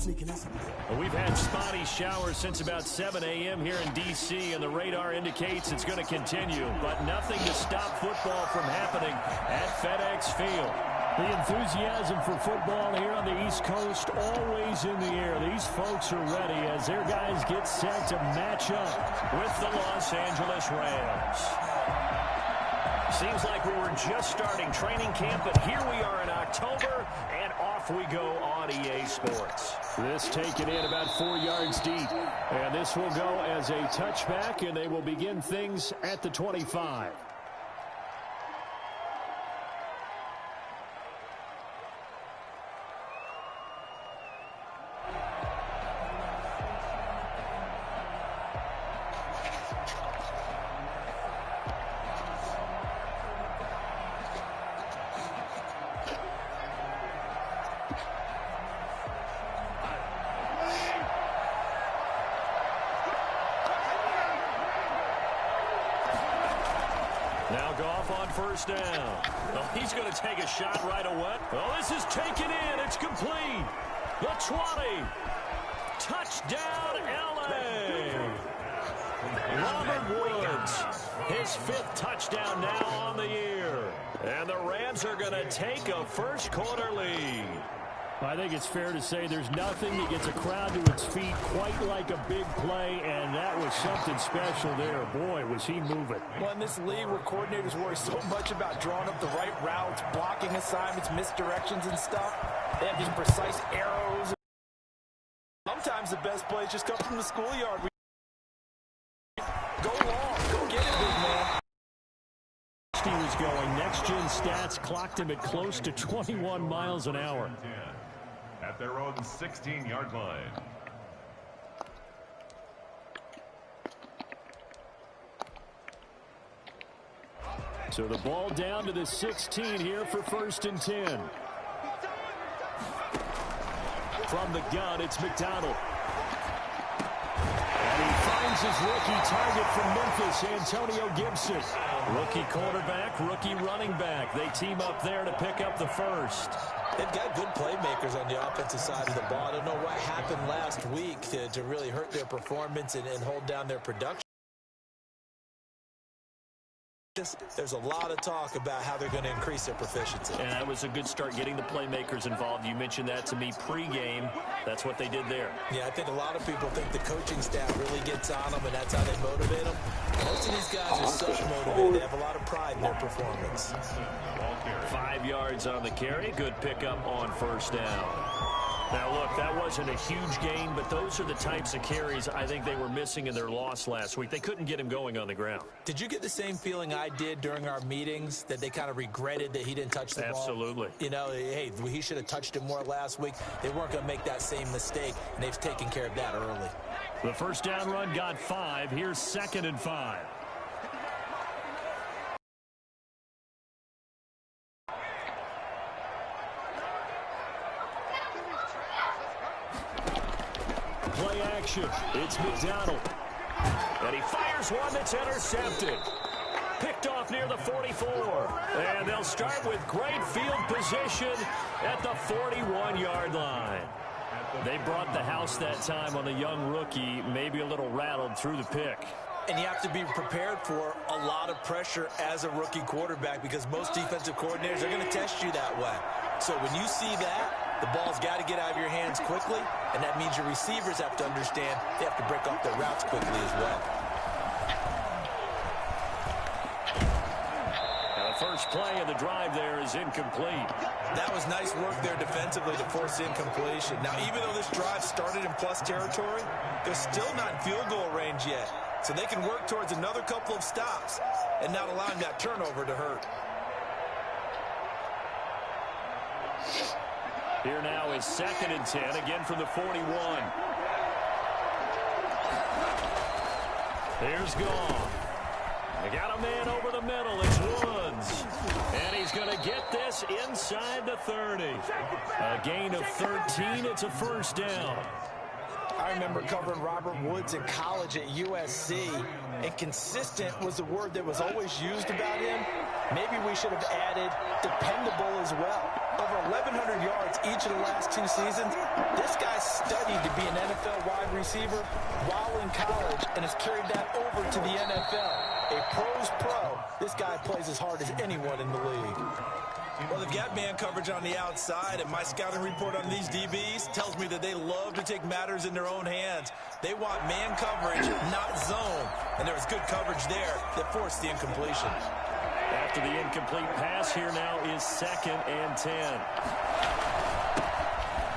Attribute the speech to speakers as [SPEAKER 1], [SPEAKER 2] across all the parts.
[SPEAKER 1] Well, we've had spotty showers since about 7 a.m. here in D.C., and the radar indicates it's going to continue, but nothing to stop football from happening at FedEx Field.
[SPEAKER 2] The enthusiasm for football here on the East Coast always in the air. These folks are ready as their guys get set to match up
[SPEAKER 1] with the Los Angeles Rams. Seems like we were just starting training camp, but here we are in October, and off we go on EA Sports.
[SPEAKER 2] This taken in about 4 yards deep, and this will go as a touchback, and they will begin things at the 25.
[SPEAKER 1] Now Goff on first down. Oh, he's going to take a shot right away. Oh, this is taken in. It's complete. The 20. Touchdown, L.A. Robert Woods, his 5th touchdown now on the year. And the Rams are going to take a first-quarter lead.
[SPEAKER 2] I think it's fair to say there's nothing that gets a crowd to its feet quite like a big play, and that was something special there. Boy, was he moving.
[SPEAKER 3] Well, in this league where coordinators worry so much about drawing up the right routes, blocking assignments, misdirections and stuff, they have these precise arrows. Sometimes the best plays just come from the schoolyard. Go long. Go get it, big man.
[SPEAKER 2] He was going. Next-gen stats clocked him at close to 21 miles an hour.
[SPEAKER 4] At their own 16-yard line.
[SPEAKER 2] So the ball down to the 16 here for 1st and 10. From the gun, it's McDonald. And he finds his rookie target from Memphis, Antonio Gibson.
[SPEAKER 1] Rookie quarterback, rookie running back. They team up there to pick up the first.
[SPEAKER 5] They've got good playmakers on the offensive side of the ball. I don't know what happened last week to really hurt their performance and hold down their production. There's a lot of talk about how they're going to increase their proficiency.
[SPEAKER 1] And that was a good start getting the playmakers involved. You mentioned that to me pregame. That's what they did there.
[SPEAKER 5] Yeah, I think a lot of people think the coaching staff really gets on them, and that's how they motivate them. Most of these guys are self-motivated. They have a lot of pride in their performance.
[SPEAKER 1] 5 yards on the carry. Good pickup on first down. Now, look, that wasn't a huge gain, but those are the types of carries I think they were missing in their loss last week. They couldn't get him going on the ground.
[SPEAKER 5] Did you get the same feeling I did during our meetings, that they kind of regretted that he didn't touch the ball?
[SPEAKER 1] Absolutely.
[SPEAKER 5] You know, hey, he should have touched it more last week. They weren't going to make that same mistake, and they've taken care of that early.
[SPEAKER 2] The first down run got 5. Here's 2nd and 5. Play action. It's McDonald.
[SPEAKER 1] And he fires one that's intercepted. Picked off near the 44. And they'll start with great field position at the 41-yard line. They brought the house that time on the young rookie, maybe a little rattled through the pick.
[SPEAKER 5] And you have to be prepared for a lot of pressure as a rookie quarterback, because most defensive coordinators are going to test you that way. So when you see that, the ball's got to get out of your hands quickly, and that means your receivers have to understand they have to break off their routes quickly as well.
[SPEAKER 1] Now the first play of the drive there is incomplete.
[SPEAKER 5] That was nice work there defensively to force incompletion. Now, even though this drive started in plus territory, they're still not in field goal range yet. So they can work towards another couple of stops and not allowing that turnover to hurt.
[SPEAKER 1] Here now is 2nd and 10, again from the 41. Here's Goff. They got a man over the middle. It's Woods. And he's going to get this inside the 30. A gain of 13. It's a first down.
[SPEAKER 3] I remember covering Robert Woods in college at USC, and consistent was the word that was always used about him. Maybe we should have added dependable as well. over 1,100 yards each of the last 2 seasons. This guy studied to be an NFL wide receiver while in college and has carried that over to the NFL. A pro's pro. This guy plays as hard as anyone in the league.
[SPEAKER 5] Well, they've got man coverage on the outside, and my scouting report on these DBs tells me that they love to take matters in their own hands. They want man coverage, not zone. And there was good coverage there that forced the incompletion.
[SPEAKER 1] After the incomplete pass, here now is 2nd and 10.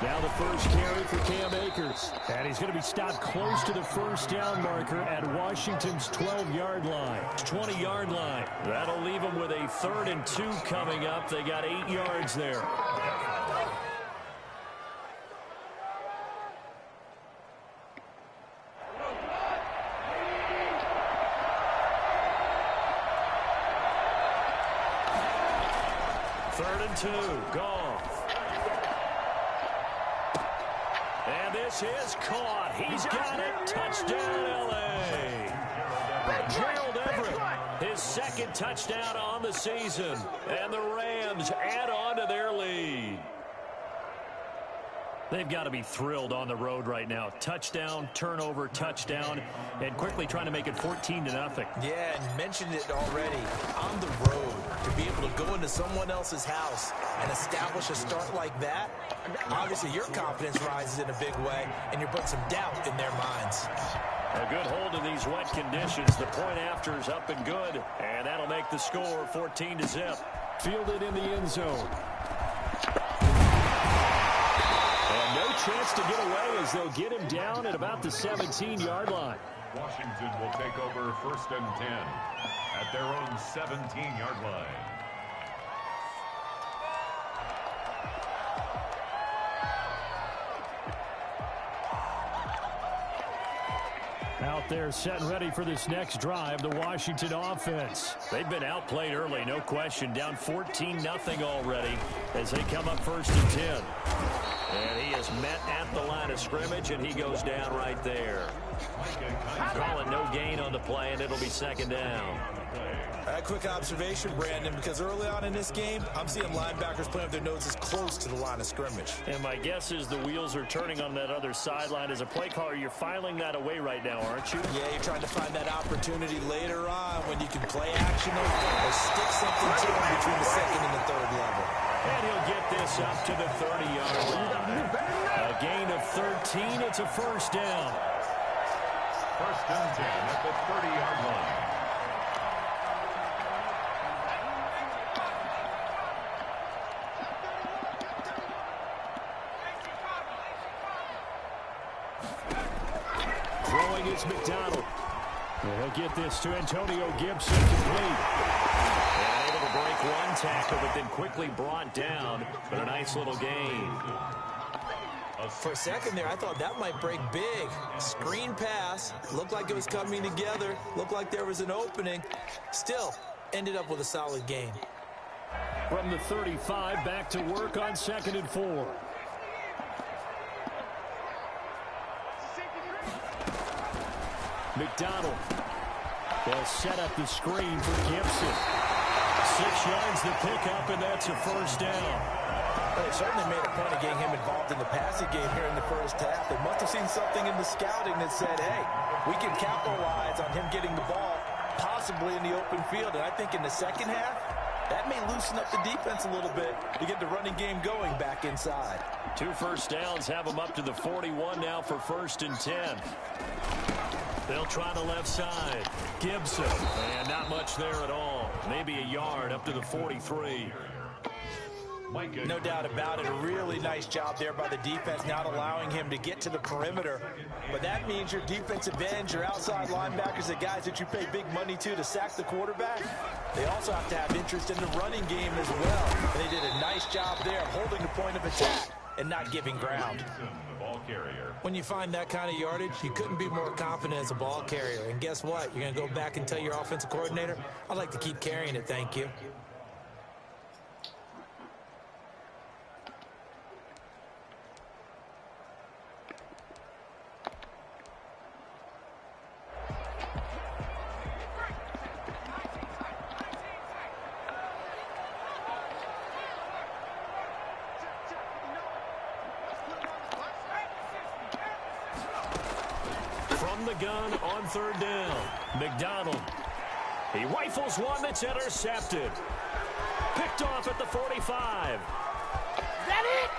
[SPEAKER 2] Now the first carry for Cam Akers. And he's going to be stopped close to the first down marker at Washington's 12-yard line.
[SPEAKER 1] 20-yard line. That'll leave them with a 3rd and 2 coming up. They got 8 yards there. Third and 2. Goff. And this is caught. He's got it. Touchdown, L.A. Gerald Everett, his 2nd touchdown on the season. And the Rams add on to their lead. They've got to be thrilled on the road right now. Touchdown, turnover, touchdown, and quickly trying to make it 14-0.
[SPEAKER 5] Yeah, and mentioned it already. On the road, to be able to go into someone else's house and establish a start like that, obviously your confidence rises in a big way, and you're putting some doubt in their minds.
[SPEAKER 1] A good hold in these wet conditions. The point after is up and good, and that'll make the score 14-0.
[SPEAKER 2] Fielded in the end zone.
[SPEAKER 1] And no chance to get away as they'll get him down at about the 17-yard line.
[SPEAKER 4] Washington will take over 1st and 10 at their own 17-yard line.
[SPEAKER 2] Out there set and ready for this next drive, the Washington offense.
[SPEAKER 1] They've been outplayed early, no question. Down 14-0 already as they come up 1st and 10. And he is met at the line of scrimmage, and he goes down right there. Call it no gain on the play, and it'll be 2nd down.
[SPEAKER 5] A quick observation, Brandon, because early on in this game, I'm seeing linebackers playing with their noses close to the line of scrimmage.
[SPEAKER 1] And my guess is the wheels are turning on that other sideline. As a play caller, you're filing that away right now, aren't you?
[SPEAKER 5] Yeah, you're trying to find that opportunity later on when you can play action or stick something to them between the 2nd and the 3rd level.
[SPEAKER 1] And he'll get this up to the 30-yard line. A gain of 13. It's a 1st down.
[SPEAKER 4] 1st and 10 at the 30-yard line.
[SPEAKER 2] Throwing is McDonald. He'll get this to Antonio Gibson complete.
[SPEAKER 1] And able to break one tackle, but then quickly brought down. But a nice little gain.
[SPEAKER 5] For a second there, I thought that might break big. Screen pass. Looked like it was coming together. Looked like there was an opening. Still, ended up with a solid gain.
[SPEAKER 2] From the 35, back to work on 2nd and 4. McDonald. They'll set up the screen for Gibson. 6 yards the pickup, and that's a 1st down.
[SPEAKER 3] Well, they certainly made a point of getting him involved in the passing game here in the 1st half. They must have seen something in the scouting that said, hey, we can capitalize on him getting the ball possibly in the open field. And I think in the 2nd half, that may loosen up the defense a little bit to get the running game going back inside.
[SPEAKER 1] 2 1st downs have them up to the 41 now for 1st and 10. They'll try the left side. Gibson. And not much there at all. Maybe a yard up to the 43.
[SPEAKER 3] No doubt about it. A really nice job there by the defense, not allowing him to get to the perimeter. But that means your defensive ends, your outside linebackers, the guys that you pay big money to sack the quarterback, they also have to have interest in the running game as well. And they did a nice job there of holding the point of attack and not giving ground.
[SPEAKER 5] When you find that kind of yardage, you couldn't be more confident as a ball carrier. And guess what? You're going to go back and tell your offensive coordinator, I'd like to keep carrying it, thank you.
[SPEAKER 1] from the gun on third down. McDonald. He rifles one that's intercepted. Picked off at the 45.
[SPEAKER 3] That it?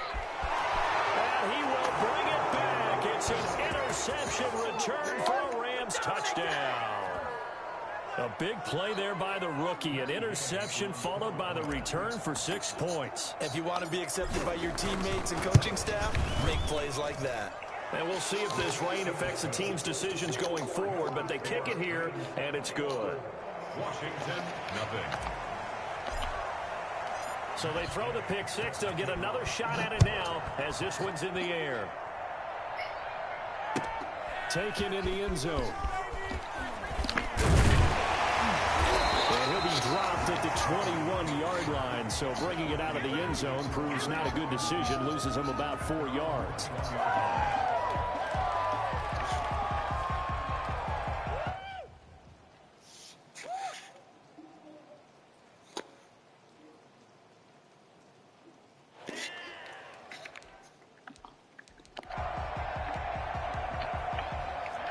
[SPEAKER 1] And he will bring it back. It's an interception return for a Rams touchdown. A big play there by the rookie. An interception followed by the return for 6 points.
[SPEAKER 5] If you want to be accepted by your teammates and coaching staff, make plays like that.
[SPEAKER 1] And we'll see if this rain affects the team's decisions going forward, but they kick it here, and it's good.
[SPEAKER 4] Washington, nothing.
[SPEAKER 1] So they throw the pick six. They'll get another shot at it now as this one's in the air.
[SPEAKER 2] Taken in the end zone. And he'll be dropped at the 21-yard line. So bringing it out of the end zone proves not a good decision. Loses him about 4 yards.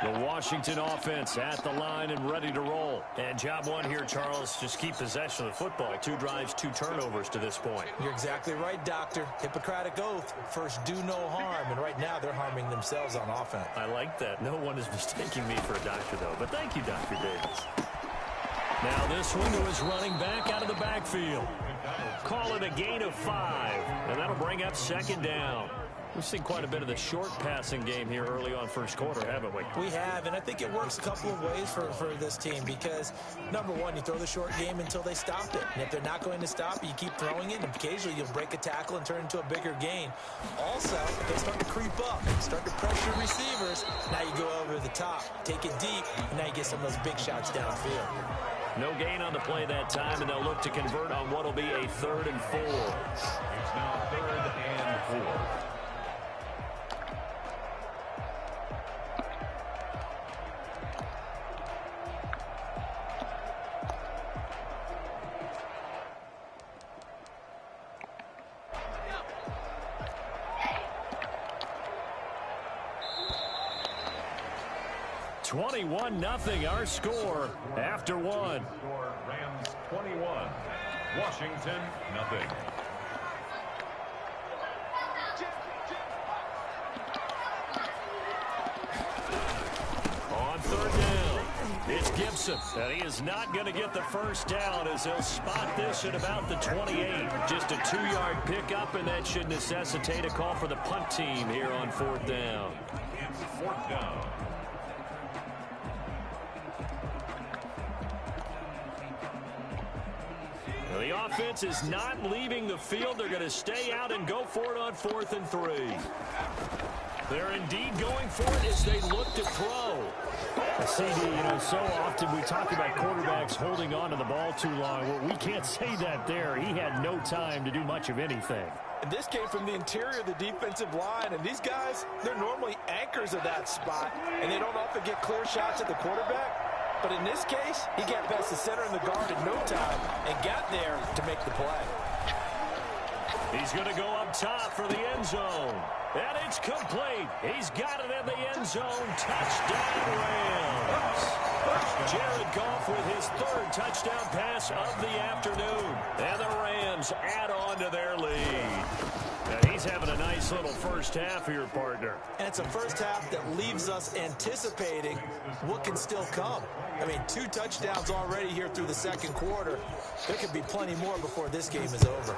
[SPEAKER 1] The Washington offense at the line and ready to roll. And job one here, Charles, just keep possession of the football. 2 drives, 2 turnovers to this point.
[SPEAKER 5] You're exactly right, Doctor. Hippocratic oath. First, do no harm. And right now, they're harming themselves on offense.
[SPEAKER 1] I like that. No one is mistaking me for a doctor, though. But thank you, Dr. Davis. Now this one to his running back out of the backfield. Call it a gain of 5. And that'll bring up second down. We've seen quite a bit of the short passing game here early on first quarter, haven't we?
[SPEAKER 5] We have, and I think it works a couple of ways for this team because, number one, you throw the short game until they stop it. And if they're not going to stop it, you keep throwing it, and occasionally you'll break a tackle and turn it into a bigger gain. Also, they start to creep up, start to pressure receivers. Now you go over the top, take it deep, and now you get some of those big shots downfield.
[SPEAKER 1] No gain on the play that time, and they'll look to convert on what will be a 3rd and 4.
[SPEAKER 4] It's now 3rd and 4.
[SPEAKER 1] Nothing. Our score after 1.
[SPEAKER 4] Score Rams 21. Washington, nothing.
[SPEAKER 1] On 3rd down, it's Gibson. And he is not going to get the first down as they'll spot this at about the 28. Just a 2-yard pickup, and that should necessitate a call for the punt team here on 4th down.
[SPEAKER 4] It's 4th down.
[SPEAKER 1] The offense is not leaving the field. They're going to stay out and go for it on 4th and 3. They're indeed going for it as they look to throw.
[SPEAKER 2] CD, so often we talk about quarterbacks holding on to the ball too long. Well, we can't say that there. He had no time to do much of anything.
[SPEAKER 3] And this came from the interior of the defensive line. And these guys, they're normally anchors of that spot. And they don't often get clear shots at the quarterback. But in this case, he got past the center and the guard in no time and got there to make the play.
[SPEAKER 1] He's going to go up top for the end zone. And it's complete. He's got it in the end zone. Touchdown, Rams. Jared Goff with his 3rd touchdown pass of the afternoon. And the Rams add on to their lead. Now he's having a nice little first half here, partner.
[SPEAKER 5] And it's a first half that leaves us anticipating what can still come. I mean, 2 touchdowns already here through the 2nd quarter. There could be plenty more before this game is over.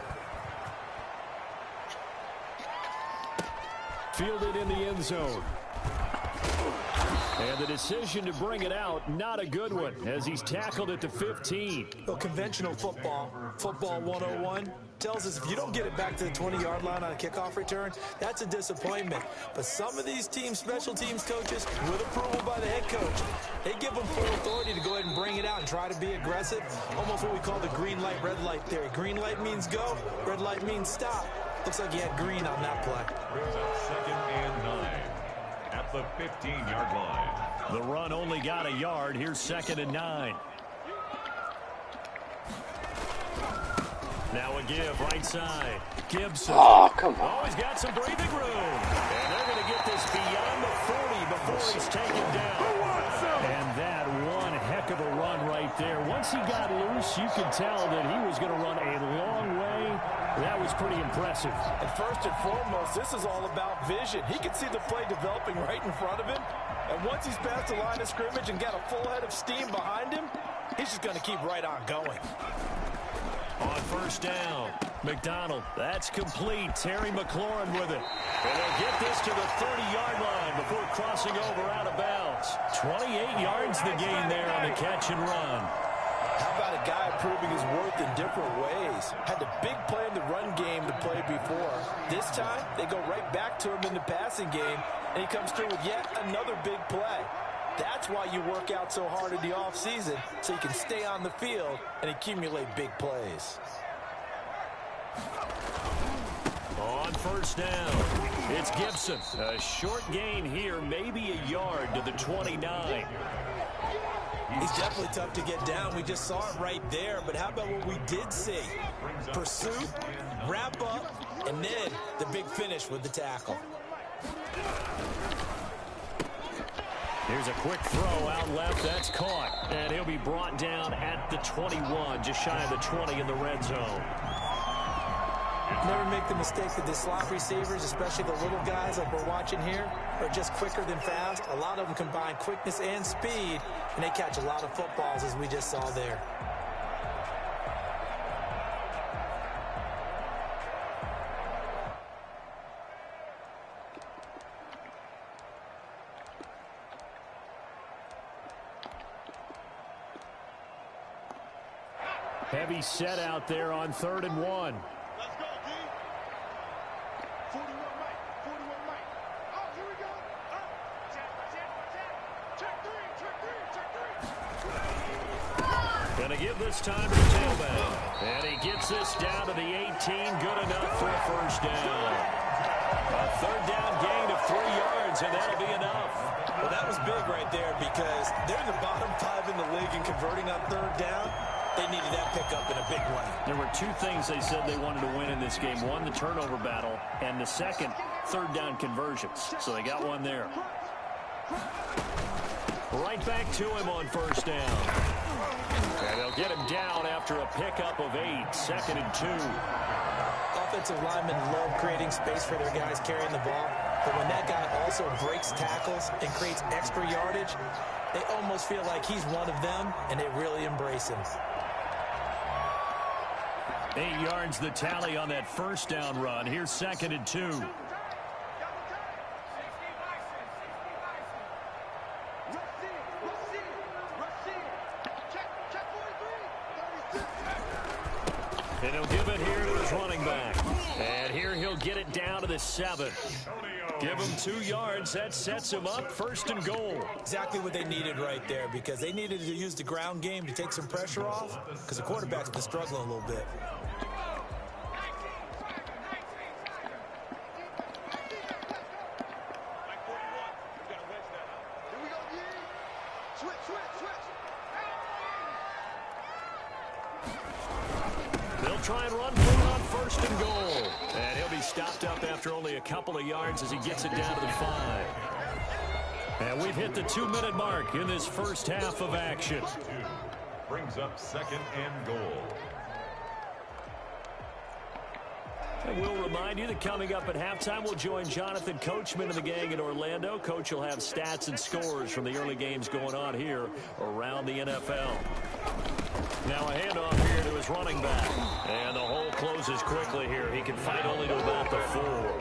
[SPEAKER 2] Fielded in the end zone. And the decision to bring it out, not a good one, as he's tackled at the 15.
[SPEAKER 5] Well, conventional football 101, tells us if you don't get it back to the 20-yard line on a kickoff return, that's a disappointment. But some of these teams, special teams coaches, with approval by the head coach, they give them full authority to go ahead and bring it out and try to be aggressive. Almost what we call the green light, red light theory. Green light means go, red light means stop. Looks like he had green on that play.
[SPEAKER 4] Brings up 2nd and 9 at the 15-yard line.
[SPEAKER 1] The run only got a yard. Here's 2nd and 9. Now a give right side. Gibson.
[SPEAKER 6] Oh, come on.
[SPEAKER 1] Oh, he's got some breathing room. And they're going to get this beyond the 40 before he's taken down.
[SPEAKER 2] right there. Once he got loose, you could tell that he was going to run a long way. That was pretty impressive.
[SPEAKER 3] And first and foremost, this is all about vision. He can see the play developing right in front of him. And once he's past the line of scrimmage and got a full head of steam behind him, he's just going to keep right on going.
[SPEAKER 1] On first down, McDonald, that's complete. Terry McLaurin with it. And they'll get this to the 30-yard line before crossing over out of bounds. 28 yards the gain there on the catch and run.
[SPEAKER 3] How about a guy proving his worth in different ways? Had the big play in the run game to play before. This time, they go right back to him in the passing game, and he comes through with yet another big play. That's why you work out so hard in the offseason, so you can stay on the field and accumulate big plays.
[SPEAKER 1] On first down, it's Gibson. A short gain here, maybe a yard to the 29.
[SPEAKER 5] He's definitely tough to get down. We just saw it right there. But how about what we did see? Pursuit, wrap up, and then the big finish with the tackle.
[SPEAKER 1] Here's a quick throw out left. That's caught. And he'll be brought down at the 21, just shy of the 20 in the red zone.
[SPEAKER 5] Never make the mistake that the slot receivers, especially the little guys like we're watching here, are just quicker than fast. A lot of them combine quickness and speed, and they catch a lot of footballs, as we just saw there.
[SPEAKER 1] Heavy set out there on 3rd and 1. Gonna give this time to the tailback. And he gets this down to the 18. Good enough for a first down. A 3rd down gain of 3 yards, and that'll be enough.
[SPEAKER 5] Well, that was big right there because they're the bottom 5 in the league in converting on 3rd down. They needed that pickup in a big way.
[SPEAKER 1] There were 2 things they said they wanted to win in this game. One, the turnover battle, and the second, 3rd down conversions. So they got one there. Right back to him on first down. And they'll get him down after a pickup of 8, 2nd and 2.
[SPEAKER 5] Offensive linemen love creating space for their guys carrying the ball. But when that guy also breaks tackles and creates extra yardage, they almost feel like he's one of them, and they really embrace him.
[SPEAKER 1] 8 yards the tally on that first down run. Here's 2nd and 2. And he'll give it here to his running back. And here he'll get it down to the 7. Give him 2 yards. That sets him up 1st and goal.
[SPEAKER 5] Exactly what they needed right there because they needed to use the ground game to take some pressure off because the quarterback's been struggling a little bit.
[SPEAKER 1] They'll try and run for it on 1st and goal. And he'll be stopped up after only a couple of yards as he gets it down to the 5. And we've hit the 2-minute mark in this first half of action.
[SPEAKER 4] Brings up 2nd and goal.
[SPEAKER 1] And we'll remind you that coming up at halftime, we'll join Jonathan Coachman and the gang in Orlando. Coach will have stats and scores from the early games going on here around the NFL. Now a handoff here to his running back. And the hole closes quickly here. He can fight only to about the 4.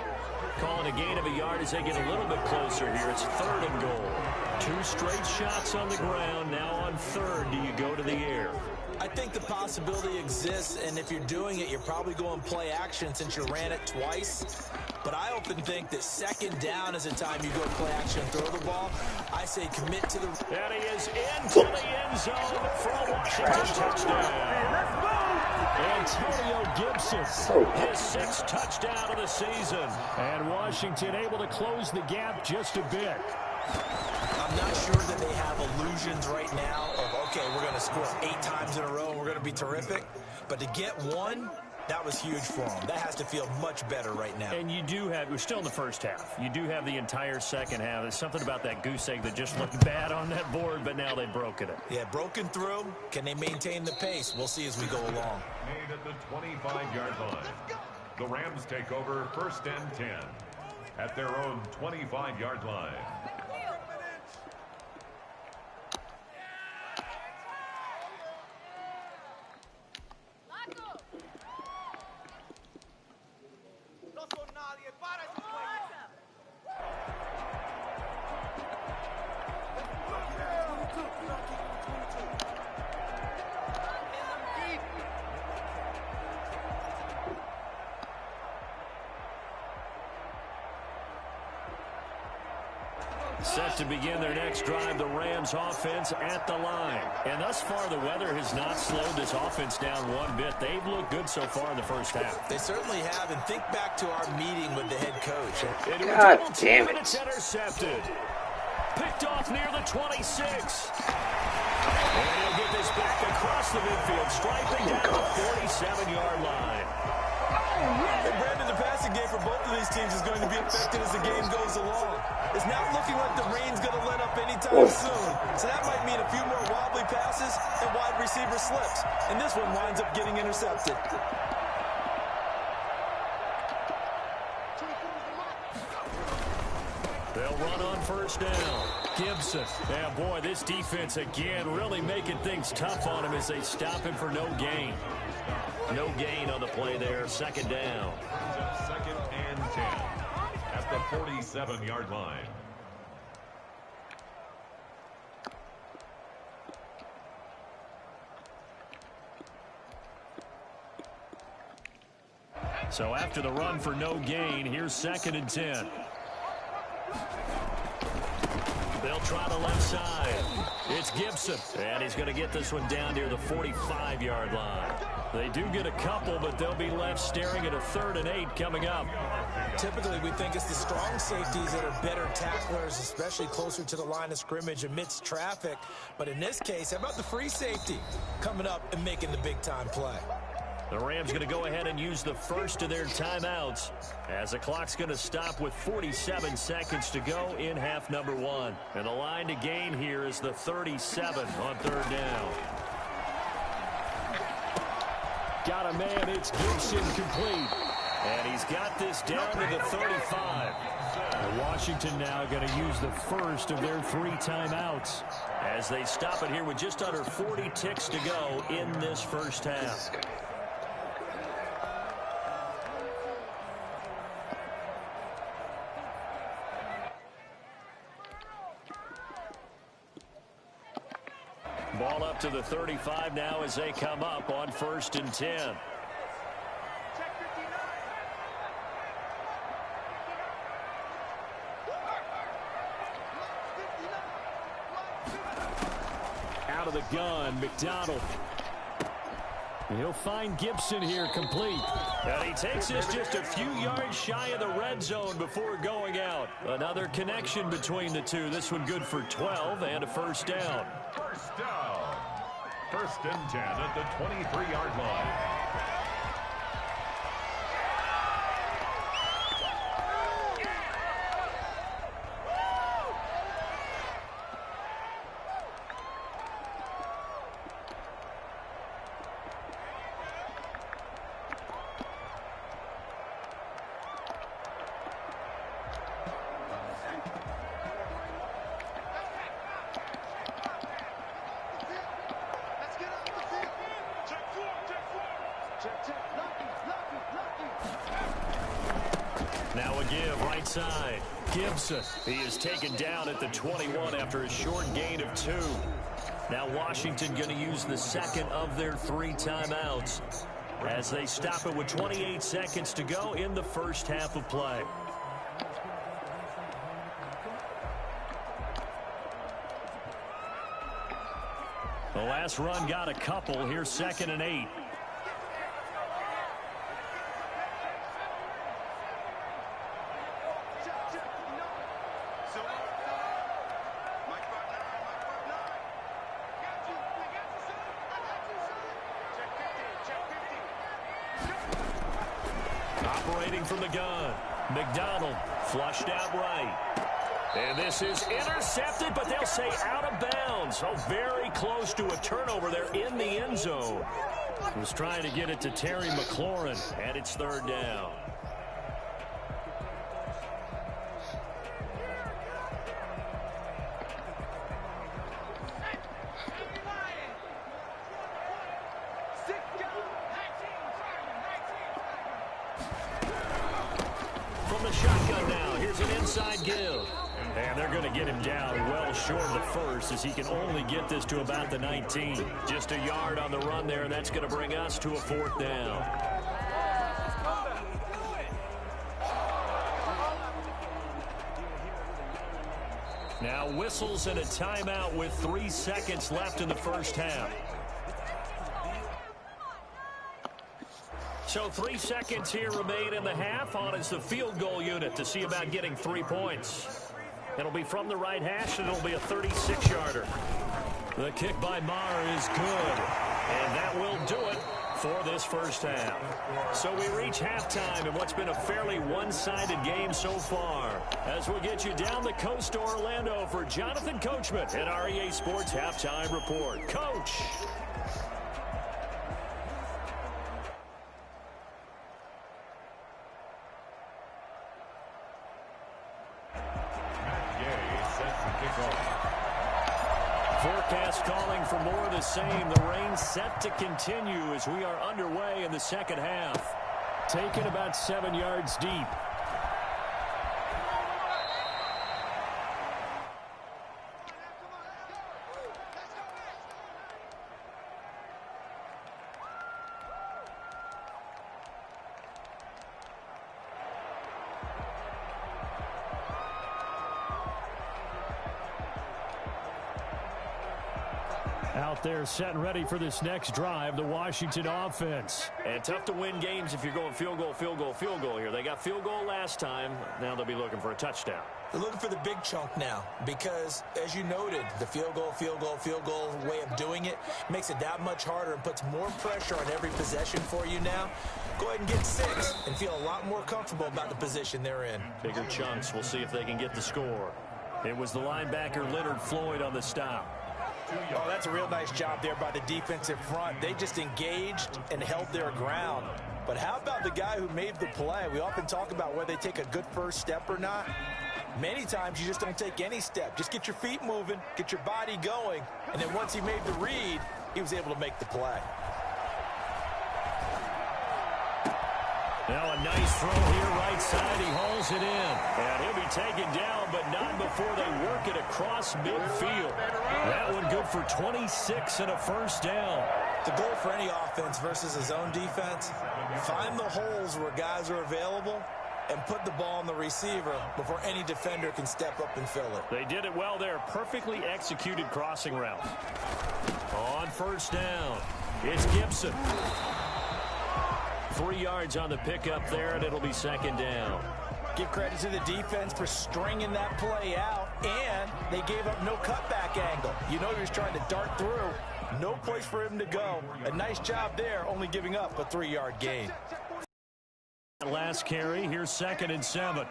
[SPEAKER 1] Calling a gain of a yard as they get a little bit closer here. It's 3rd and goal. 2 straight shots on the ground. Now on 3rd, do you go to the air?
[SPEAKER 5] I think the possibility exists, and if you're doing it, you're probably going play action since you ran it twice. But I often think that 2nd down is the time you go play action and throw the ball. I say commit to the...
[SPEAKER 1] And he is into the end zone for a Washington touchdown. Antonio Gibson, his 6th touchdown of the season. And Washington able to close the gap just a bit.
[SPEAKER 5] I'm not sure that they have illusions right now of, okay, we're going to score 8 times in a row and we're going to be terrific. But to get one, That was huge for them. That has to feel much better right now.
[SPEAKER 2] And you do have, we're still in the first half. You do have the entire second half. There's something about that goose egg that just looked bad on that board, but now they've broken it.
[SPEAKER 5] Yeah, broken through. Can they maintain the pace? We'll see as we go along.
[SPEAKER 4] Made at the 25-yard line. The Rams take over 1st and 10 at their own 25-yard line.
[SPEAKER 2] Set to begin their next drive, the Rams offense at the line. And thus far, the weather has not slowed this offense down one bit. They've looked good so far in the first half.
[SPEAKER 5] They certainly have. And think back to our meeting with the head coach.
[SPEAKER 6] God damn it.
[SPEAKER 2] It's intercepted. Picked off near the 26. And he'll get this back across the midfield, striping down the 47-yard line.
[SPEAKER 5] And Brandon, the passing game for both of these teams is going to be affected as the game goes along. It's not looking like the rain's going to let up anytime soon. So that might mean a few more wobbly passes and wide receiver slips. And this one winds up getting intercepted.
[SPEAKER 2] They'll run on first down. Gibson. Yeah, boy, this defense again really making things tough on him as they stop him for no gain. No gain on the play there. Second down.
[SPEAKER 4] 2nd and 10 at the 47-yard line.
[SPEAKER 2] So after the run for no gain, here's 2nd and 10. They'll try the left side. It's Gibson. And he's going to get this one down near the 45-yard line. They do get a couple, but they'll be left staring at a 3rd and 8 coming up.
[SPEAKER 5] Typically, we think it's the strong safeties that are better tacklers, especially closer to the line of scrimmage amidst traffic. But in this case, how about the free safety coming up and making the big-time play?
[SPEAKER 2] The Rams going to go ahead and use the first of their timeouts as the clock's going to stop with 47 seconds to go in half number 1. And the line to gain here is the 37 on 3rd down. Got a man, it's Gibson complete. And he's got this down to the 35. And Washington now going to use the first of their 3 timeouts as they stop it here with just under 40 ticks to go in this first half. Ball up to the 35 now as they come up on 1st and 10. Out of the gun, McDonald. He'll find Gibson here complete. And he takes this just a few yards shy of the red zone before going out. Another connection between the two. This one good for 12 and a first down.
[SPEAKER 4] First down. 1st and 10 at the 23-yard line.
[SPEAKER 2] Now a give right side. Gibson. He is taken down at the 21 after a short gain of 2. Now Washington going to use the second of their 3 timeouts as they stop it with 28 seconds to go in the first half of play. The last run got a couple. Here's 2nd and 8.
[SPEAKER 1] operating from the gun. McDonald flushed out right. And this is intercepted, but they'll say out of bounds. Oh, very close to a turnover there in the end zone. Was trying to get it to Terry McLaurin, and it's third down. From the shotgun now, here's an inside give. And they're going to get him down well short of the first as he can only get this to about the 19. Just a yard on the run there, and that's going to bring us to a fourth down. Now whistles and a timeout with 3 seconds left in the first half. So 3 seconds here remain in the half. On is the field goal unit to see about getting 3 points. It'll be from the right hash, and it'll be a 36-yarder. The kick by Maher is good, and that will do it for this first half. So we reach halftime in what's been a fairly one-sided game so far. As we'll get you down the coast to Orlando for Jonathan Coachman at our EA Sports Halftime Report. Coach. Forecast calling for more of the same. The rain set to continue as we are underway in the second half. Taken about 7 yards deep. Out there set and ready for this next drive, the Washington offense. And tough to win games if you're going field goal, field goal, field goal here. They got field goal last time. Now they'll be looking for a touchdown.
[SPEAKER 5] They're looking for the big chunk now because, as you noted, the field goal way of doing it makes it that much harder and puts more pressure on every possession for you now. Go ahead and get 6 and feel a lot more comfortable about the position they're in.
[SPEAKER 1] Bigger chunks. We'll see if they can get the score. It was the linebacker Leonard Floyd on the stop.
[SPEAKER 3] Oh, that's a real nice job there by the defensive front. They just engaged and held their ground. But how about the guy who made the play? We often talk about whether they take a good first step or not. Many times you just don't take any step. Just get your feet moving, get your body going, and then once he made the read, he was able to make the play.
[SPEAKER 1] Now a nice throw here right side. He hauls it in. And he'll be taken down, but not before they work it across midfield. That one good for 26 and a first down.
[SPEAKER 5] The goal for any offense versus his own defense, find the holes where guys are available and put the ball on the receiver before any defender can step up and fill it.
[SPEAKER 1] They did it well there. Perfectly executed crossing route. On first down, it's Gibson. 3 yards on the pickup there, and it'll be second down.
[SPEAKER 3] Give credit to the defense for stringing that play out, and they gave up no cutback angle. You know he was trying to dart through. No place for him to go. A nice job there, only giving up a 3-yard gain.
[SPEAKER 1] Last carry, here's 2nd and 7.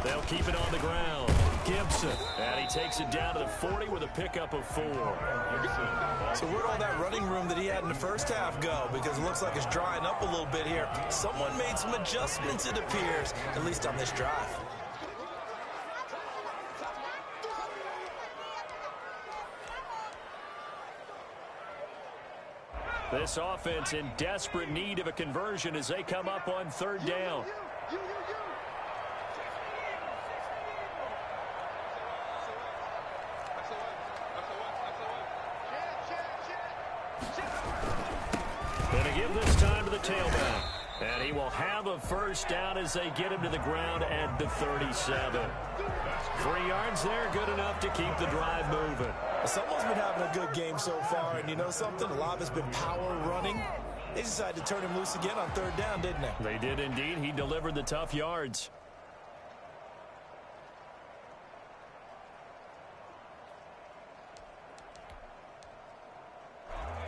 [SPEAKER 1] They'll keep it on the ground. Gibson, and he takes it down to the 40 with a pickup of 4.
[SPEAKER 5] So where'd all that running room that he had in the first half go? Because it looks like it's drying up a little bit here. Someone made some adjustments, it appears, at least on this drive.
[SPEAKER 1] This offense in desperate need of a conversion as they come up on 3rd down. Going to give this time to the tailback. And he will have a first down as they get him to the ground at the 37. 3 yards there, good enough to keep the drive moving.
[SPEAKER 5] Someone's been having a good game so far, and you know something? A lot of it's been power running. They decided to turn him loose again on 3rd down, didn't they?
[SPEAKER 1] They did indeed. He delivered the tough yards.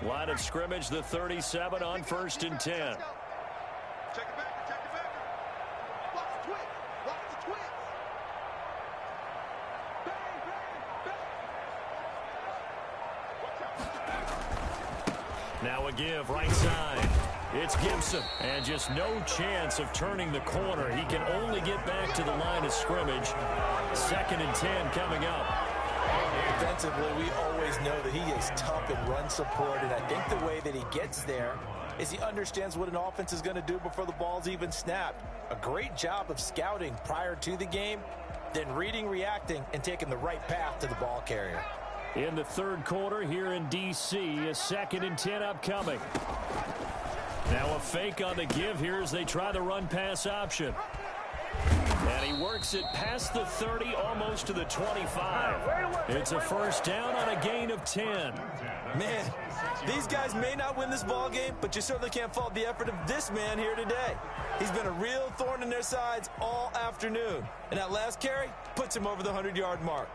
[SPEAKER 1] Line of scrimmage, the 37 on 1st and 10.
[SPEAKER 6] Check it back, check it back. Watch the twist, watch the twist. Bang, bang, bang.
[SPEAKER 1] Now a give right side. It's Gibson, and just no chance of turning the corner. He can only get back to the line of scrimmage. 2nd and 10 coming up.
[SPEAKER 5] Defensively, we always know that he is tough in run support, and I think the way that he gets there is he understands what an offense is going to do before the ball's even snapped. A great job of scouting prior to the game, then reading, reacting, and taking the right path to the ball carrier.
[SPEAKER 1] In the 3rd quarter here in D.C., a 2nd and 10 upcoming. Now a fake on the give here as they try the run-pass option. And he works it past the 30, almost to the 25. It's a 1st down on a gain of 10.
[SPEAKER 5] Man, these guys may not win this ball game, but you certainly can't fault the effort of this man here today. He's been a real thorn in their sides all afternoon. And that last carry puts him over the 100-yard mark.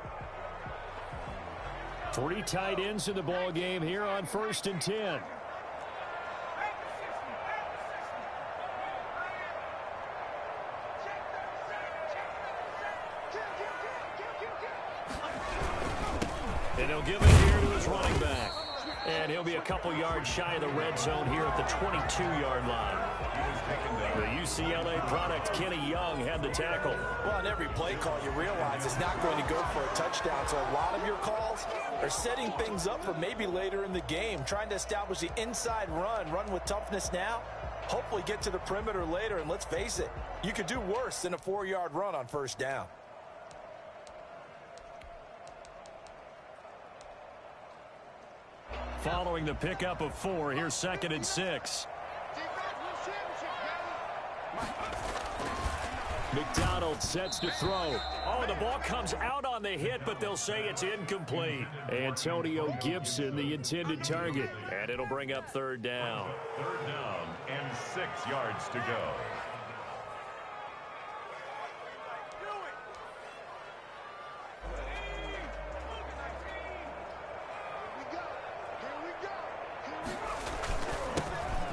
[SPEAKER 1] 3 tight ends in the ball game here on 1st and 10. And he'll give it here to his running back. And he'll be a couple yards shy of the red zone here at the 22-yard line. The UCLA product, Kenny Young, had the tackle.
[SPEAKER 5] Well, on every play call, you realize it's not going to go for a touchdown. So a lot of your calls are setting things up for maybe later in the game, trying to establish the inside run with toughness now, hopefully get to the perimeter later. And let's face it, you could do worse than a 4-yard run on 1st down.
[SPEAKER 1] Following the pickup of 4, here's 2nd and 6. McDonald sets to throw. Oh, the ball comes out on the hit, but they'll say it's incomplete. Antonio Gibson, the intended target. And it'll bring up 3rd down.
[SPEAKER 4] 3rd down and 6 yards to go.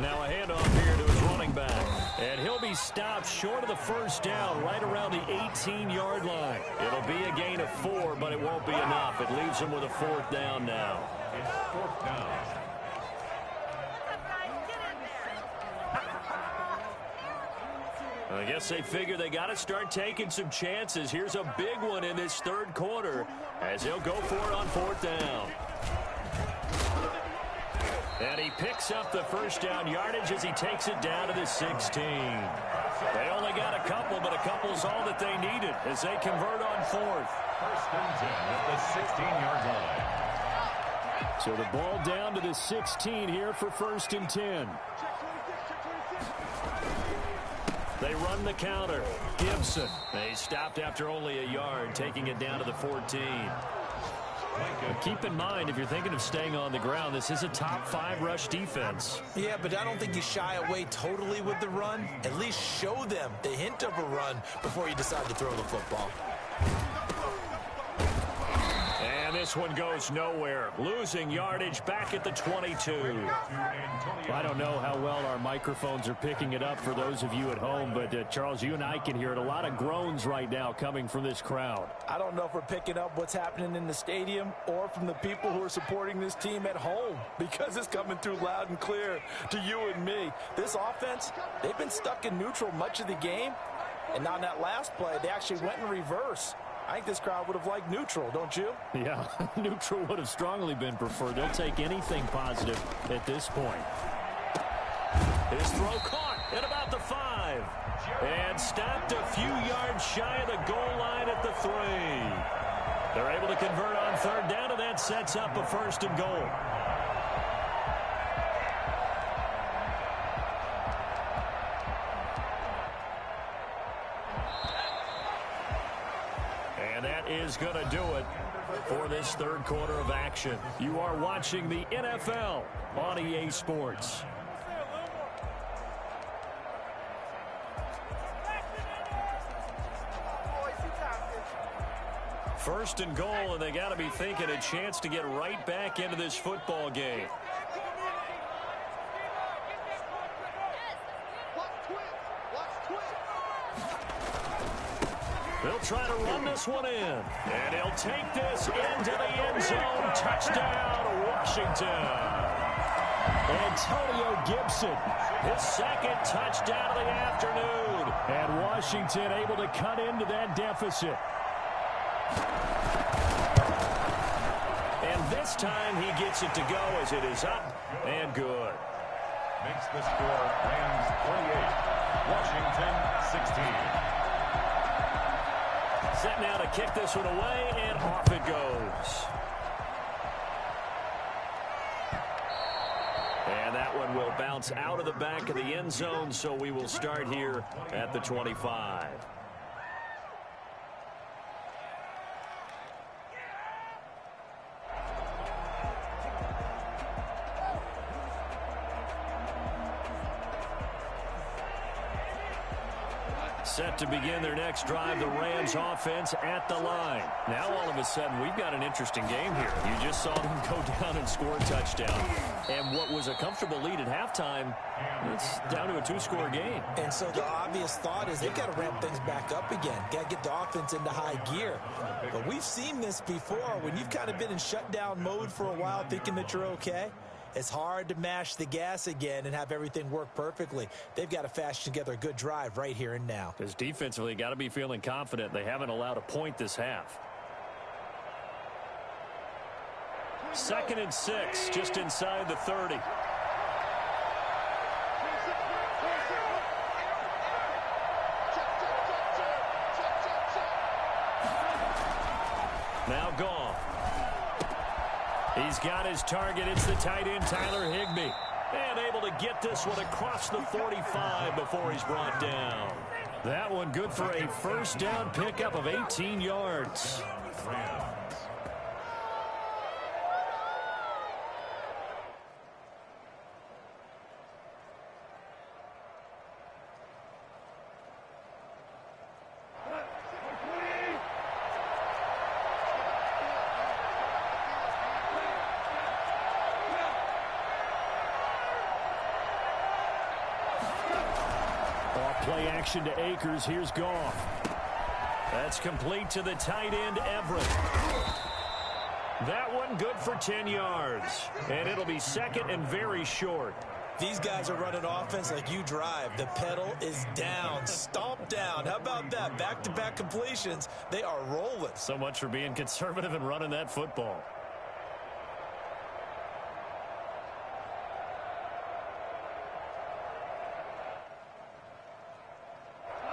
[SPEAKER 1] Now a handoff here to his running back. And he'll be stopped short of the 1st down, right around the 18-yard line. It'll be a gain of 4, but it won't be enough. It leaves him with a 4th down now.
[SPEAKER 4] It's 4th down.
[SPEAKER 1] I guess they figure they got to start taking some chances. Here's a big one in this 3rd quarter as he'll go for it on 4th down. And he picks up the 1st down yardage as he takes it down to the 16. They only got a couple, but a couple's all that they needed as they convert on 4th.
[SPEAKER 4] 1st and 10 at the 16-yard line.
[SPEAKER 1] So the ball down to the 16 here for 1st and 10. They run the counter. Gibson. They stopped after only a yard, taking it down to the 14. Keep in mind, if you're thinking of staying on the ground, this is a top 5 rush defense.
[SPEAKER 5] Yeah, but I don't think you shy away totally with the run. At least show them the hint of a run before you decide to throw the football.
[SPEAKER 1] And this one goes nowhere. Losing yardage back at the 22. I don't know how well our microphones are picking it up for those of you at home, but Charles, you and I can hear it. A lot of groans right now coming from this crowd.
[SPEAKER 5] I don't know if we're picking up what's happening in the stadium or from the people who are supporting this team at home, because it's coming through loud and clear to you and me. This offense, they've been stuck in neutral much of the game, and on that last play, they actually went in reverse. I think this crowd would have liked neutral, don't you?
[SPEAKER 1] Yeah, neutral would have strongly been preferred. They'll take anything positive at this point. His throw caught at about the 5. And stopped a few yards shy of the goal line at the 3. They're able to convert on 3rd down, and that sets up a 1st and goal. And that is going to do it for this 3rd quarter of action. You are watching the NFL on EA Sports. First and goal, and they got to be thinking a chance to get right back into this football game. They'll try to run this one in. And he'll take this into the end zone. Touchdown, Washington.
[SPEAKER 2] Antonio Gibson,
[SPEAKER 1] His second touchdown of the afternoon.
[SPEAKER 2] and Washington able to cut into that deficit.
[SPEAKER 1] And this time he gets it to go as it is up and good.
[SPEAKER 4] Makes the score Rams 28, Washington 16.
[SPEAKER 1] Set now to kick this one away, and off it goes. And that one will bounce out of the back of the end zone, so we will start here at the 25. Set to begin their next drive, the Rams offense at the line. Now all of a sudden we've got an interesting game here. You just saw them go down and score a touchdown. And what was a comfortable lead at halftime, it's down to a two-score game.
[SPEAKER 5] And so the obvious thought is they've got to ramp things back up again. Got to get the offense into high gear. But we've seen this before. When you've kind of been in shutdown mode for a while thinking that you're okay, it's hard to mash the gas again and have everything work perfectly. They've got to fashion together a good drive right here and now.
[SPEAKER 1] Because defensively, got to be feeling confident. They haven't allowed a point this half. 2nd and 6, just inside the 30. Now gone. He's got his target. It's the tight end, Tyler Higbee. And able to get this one across the 45 before he's brought down. That one good for a first down pickup of 18 yards.
[SPEAKER 4] Rams.
[SPEAKER 2] Play action to Akers. Here's Goff.
[SPEAKER 1] That's complete to the tight end, Everett. That one good for 10 yards. And it'll be second and very short.
[SPEAKER 5] These guys are running offense like you drive. The pedal is down, stomp down. How about that? Back-to-back completions. They are rolling.
[SPEAKER 1] So much for being conservative and running that football.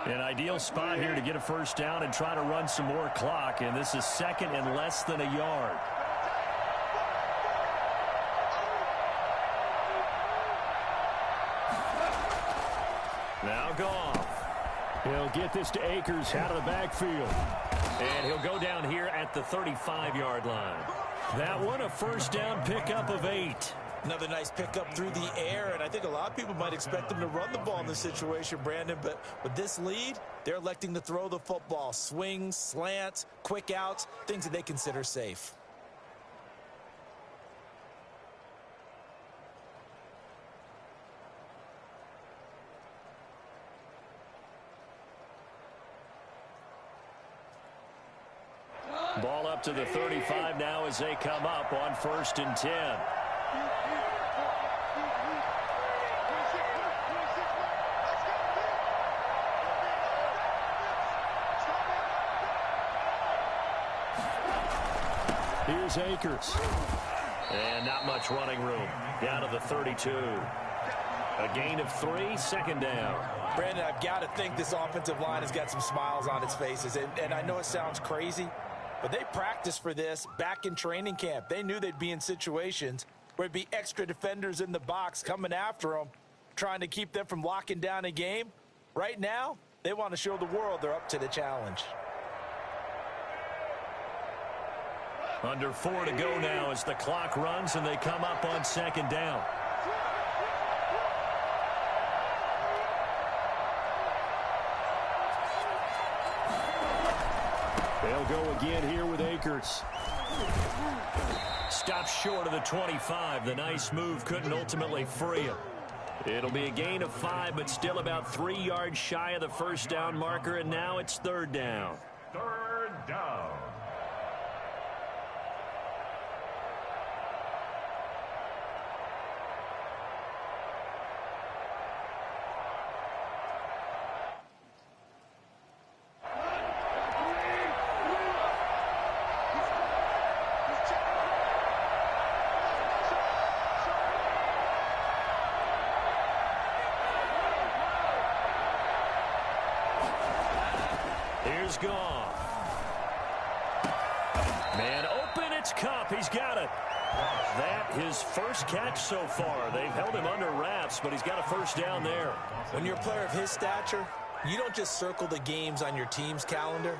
[SPEAKER 1] An ideal spot here to get a first down and try to run some more clock. And this is second and less than a yard. Now Goff.
[SPEAKER 2] He'll get this to Akers out of the backfield.
[SPEAKER 1] And he'll go down here at the 35-yard line. That one a first down pickup of 8.
[SPEAKER 5] Another nice pickup through the air, and I think a lot of people might expect them to run the ball in this situation, Brandon, but with this lead, they're electing to throw the football. Swings, slants, quick outs, things that they consider safe.
[SPEAKER 1] Ball up to the 35 now as they come up on 1st and 10.
[SPEAKER 2] Here's Akers.
[SPEAKER 1] And not much running room. Down to the 32. A gain of 3, 2nd down.
[SPEAKER 5] Brandon, I've got to think this offensive line has got some smiles on its faces. And I know it sounds crazy, but they practiced for this back in training camp. They knew they'd be in situations where there'd be extra defenders in the box coming after them, trying to keep them from locking down a game. Right now, they want to show the world they're up to the challenge.
[SPEAKER 1] Under 4 to go now as the clock runs and they come up on 2nd down.
[SPEAKER 2] They'll go again here with Akers.
[SPEAKER 1] Stops short of the 25. The nice move couldn't ultimately free him. It'll be a gain of 5, but still about 3 yards shy of the first down marker, and now it's 3rd down.
[SPEAKER 4] third down.
[SPEAKER 1] Here's Goff. Man open, it's Cup. He's got it. That his first catch so far. They've held him under wraps, but he's got a first down there.
[SPEAKER 5] When you're a player of his stature, you don't just circle the games on your team's calendar.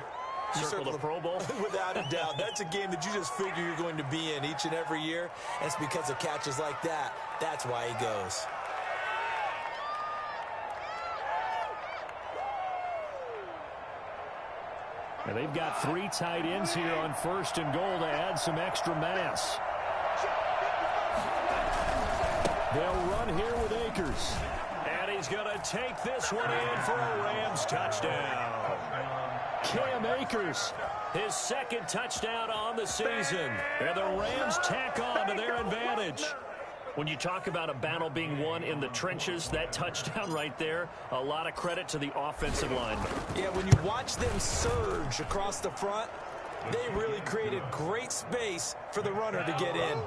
[SPEAKER 5] You
[SPEAKER 1] Circle the Pro Bowl?
[SPEAKER 5] Without a doubt. That's a game that you just figure you're going to be in each and every year. And it's because of catches like that. That's why he goes.
[SPEAKER 2] And they've got 3 tight ends here on 1st and goal to add some extra mass. They'll run here with Akers.
[SPEAKER 1] And he's going to take this one in for a Rams touchdown.
[SPEAKER 2] Cam Akers.
[SPEAKER 1] His second touchdown on the season. And the Rams tack on to their advantage. When you talk about a battle being won in the trenches, that touchdown right there, a lot of credit to the offensive linemen.
[SPEAKER 5] Yeah, when you watch them surge across the front, they really created great space for the runner to get in.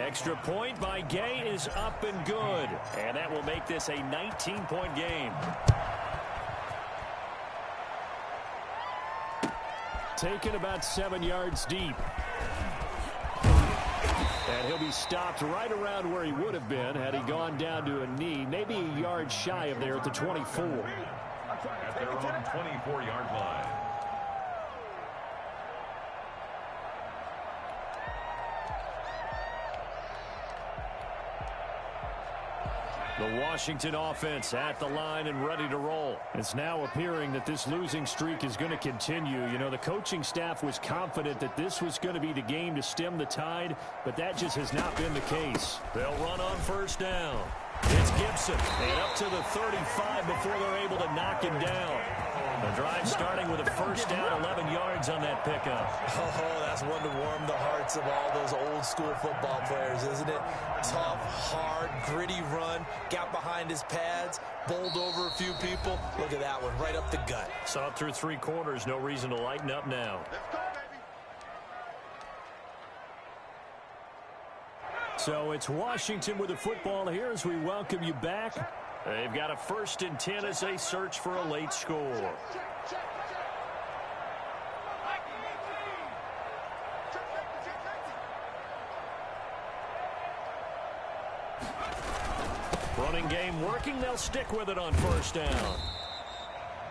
[SPEAKER 1] Extra point by Gay is up and good. And that will make this a 19-point game.
[SPEAKER 2] Taken about 7 yards deep. And he'll be stopped right around where he would have been had he gone down to a knee, maybe a yard shy of there at the 24.
[SPEAKER 4] At their own 24-yard line.
[SPEAKER 1] The Washington offense at the line and ready to roll.
[SPEAKER 2] It's now appearing that this losing streak is going to continue. You know, the coaching staff was confident that this was going to be the game to stem the tide, but that just has not been the case.
[SPEAKER 1] They'll run on first down. It's Gibson. And up to the 35 before they're able to knock him down. The drive starting with a first down, 11 yards on that pickup.
[SPEAKER 5] Oh, that's one to warm the hearts of all those old school football players, isn't it? Tough, hard, gritty run. Got behind his pads, bowled over a few people. Look at that one, right up the gut.
[SPEAKER 1] Saw it through 3 quarters. No reason to lighten up now.
[SPEAKER 2] So it's Washington with the football here as we welcome you back.
[SPEAKER 1] They've got a 1st and 10 as they search for a late score. Running game working. They'll stick with it on first down.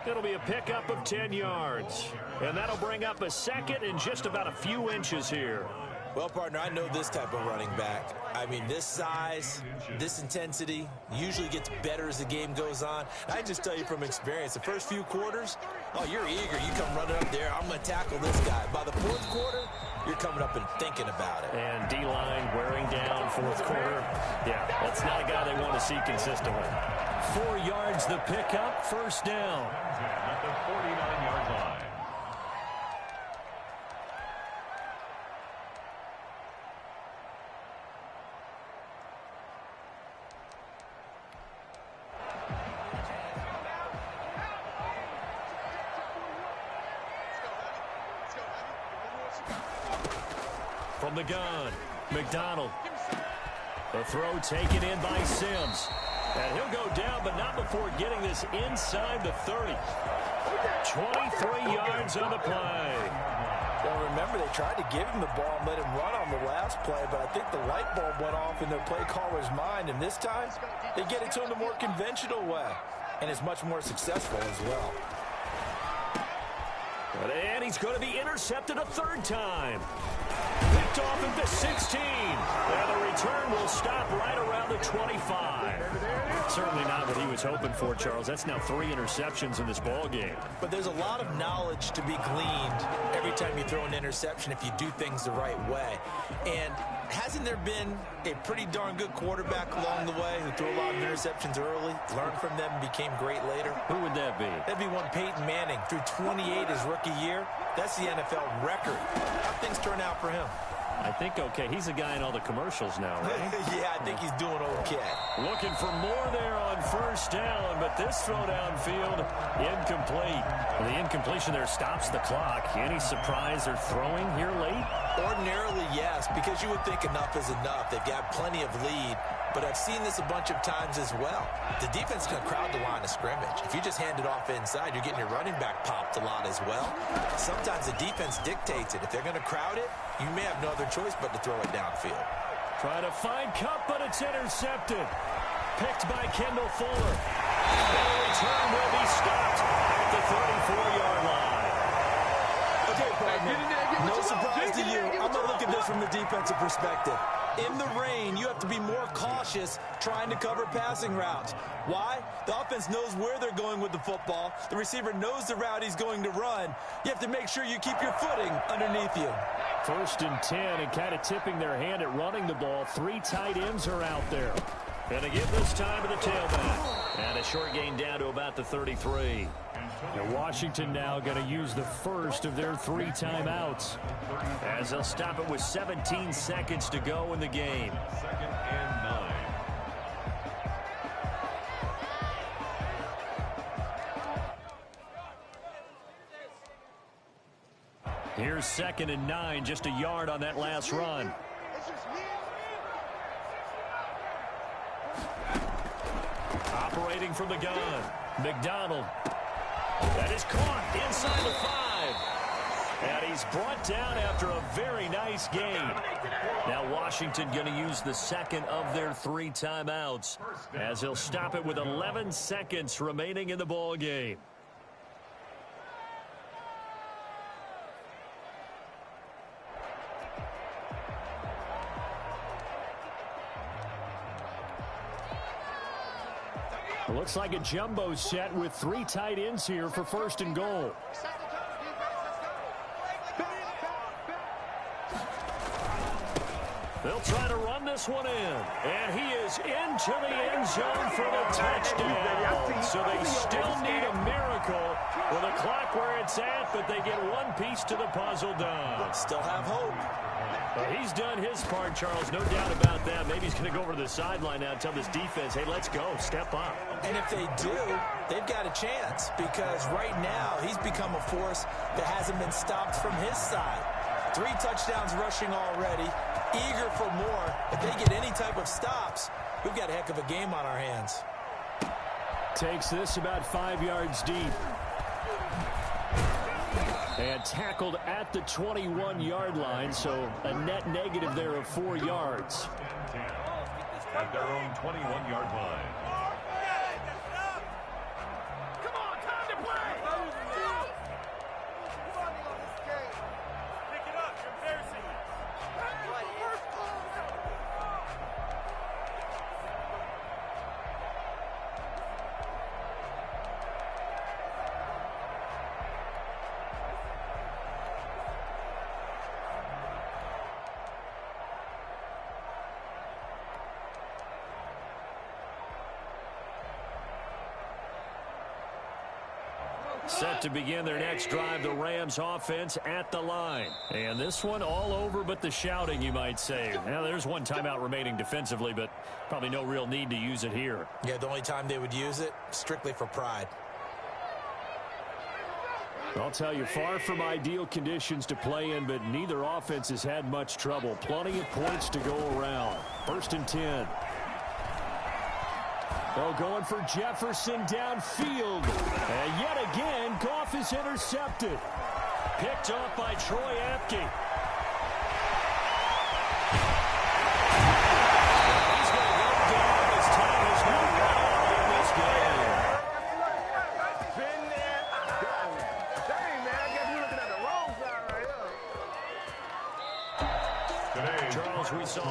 [SPEAKER 1] It'll be a pickup of 10 yards. And that'll bring up a 2nd and just about a few inches here.
[SPEAKER 5] Well, partner, I know this type of running back. I mean, this size, this intensity usually gets better as the game goes on. I just tell you from experience, the first few quarters, oh, you're eager. You come running up there, I'm going to tackle this guy. By the 4th quarter, you're coming up and thinking about it.
[SPEAKER 1] And D-line wearing down 4th quarter. Yeah, that's not a guy they want to see consistently.
[SPEAKER 2] 4 yards the pickup, first down.
[SPEAKER 4] At the 49-yard line.
[SPEAKER 1] From the gun, McDonald. The throw taken in by Sims. And he'll go down, but not before getting this inside the 30. 23 yards on the play.
[SPEAKER 3] Well, remember, they tried to give him the ball and let him run on the last play, but I think the light bulb went off in their play caller's mind, and this time they get it to him the more conventional way, and it's much more successful as well.
[SPEAKER 1] And he's going to be intercepted a 3rd time. Picked off at the 16. And the return will stop right around the 25.
[SPEAKER 2] Certainly not what he was hoping for, Charles. That's now 3 interceptions in this ball game.
[SPEAKER 5] But there's a lot of knowledge to be gleaned every time you throw an interception if you do things the right way. And hasn't there been a pretty darn good quarterback along the way who threw a lot of interceptions early, learned from them, and became great later?
[SPEAKER 2] Who would that be?
[SPEAKER 5] That'd be one Peyton Manning. Threw 28 his rookie year. That's the NFL record. How things turn out for him?
[SPEAKER 2] I think okay. He's a guy in all the commercials now, right?
[SPEAKER 5] Yeah, I think he's doing okay.
[SPEAKER 2] Looking for more there on first down, but this throw downfield, incomplete. Well, the incompletion there stops the clock. Any surprise they're throwing here late?
[SPEAKER 5] Ordinarily, yes, because you would think enough is enough. They've got plenty of lead, but I've seen this a bunch of times as well. The defense can crowd the line of scrimmage. If you just hand it off inside, you're getting your running back popped a lot as well. Sometimes the defense dictates it. If they're going to crowd it, you may have no other choice but to throw it downfield.
[SPEAKER 2] Try to find Cup, but it's intercepted. Picked by Kendall Fuller. The return will be stopped at the 34-yard line.
[SPEAKER 5] Okay, partner, no surprise to you. I'm going to look at this from the defensive perspective. In the rain, you have to be more cautious trying to cover passing routes. Why? The offense knows where they're going with the football. The receiver knows the route he's going to run. You have to make sure you keep your footing underneath you.
[SPEAKER 2] 1st and 10, and kind of tipping their hand at running the ball. 3 tight ends are out there. And to give this time to the tailback. And a short gain down to about the 33. And Washington now going to use the first of their 3 timeouts, as they'll stop it with 17 seconds to go in the game.
[SPEAKER 4] 2nd and 9.
[SPEAKER 2] Here's 2nd and 9, just a yard on that last run. Operating from the gun, McDonald. That is caught inside the 5. And he's brought down after a very nice gain. Now Washington going to use the 2nd of their 3 timeouts, as he'll stop it with 11 seconds remaining in the ball game. Looks like a jumbo set with 3 tight ends here for 1st and goal. They'll try to run this one in. And he is into the end zone for the touchdown. So they still need a miracle with the clock where it's at, but they get one piece to the puzzle done.
[SPEAKER 5] Still have hope.
[SPEAKER 2] Well, he's done his part, Charles, no doubt about that. Maybe he's going to go over to the sideline now and tell this defense, hey, let's go, step up.
[SPEAKER 5] And if they do, they've got a chance, because right now he's become a force that hasn't been stopped from his side. 3 touchdowns rushing already, eager for more. If they get any type of stops, we've got a heck of a game on our hands.
[SPEAKER 2] Takes this about 5 yards deep. And tackled at the 21-yard line, so a net negative there of 4 yards.
[SPEAKER 4] At their own 21-yard line.
[SPEAKER 2] Set to begin their next drive, the Rams offense at the line. And this one all over but the shouting, you might say. Now, there's one timeout remaining defensively, but probably no real need to use it here.
[SPEAKER 5] Yeah, the only time they would use it, strictly for pride.
[SPEAKER 2] I'll tell you, far from ideal conditions to play in, but neither offense has had much trouble. Plenty of points to go around. 1st and 10. Oh, going for Jefferson downfield. And yet again, Goff is intercepted. Picked off by Troy Apke. He's going to go down. His time is not running in this game.
[SPEAKER 6] Been there, done that. Dang, man, I guess you're looking at the wrong side right here.
[SPEAKER 4] Today,
[SPEAKER 2] Charles, we saw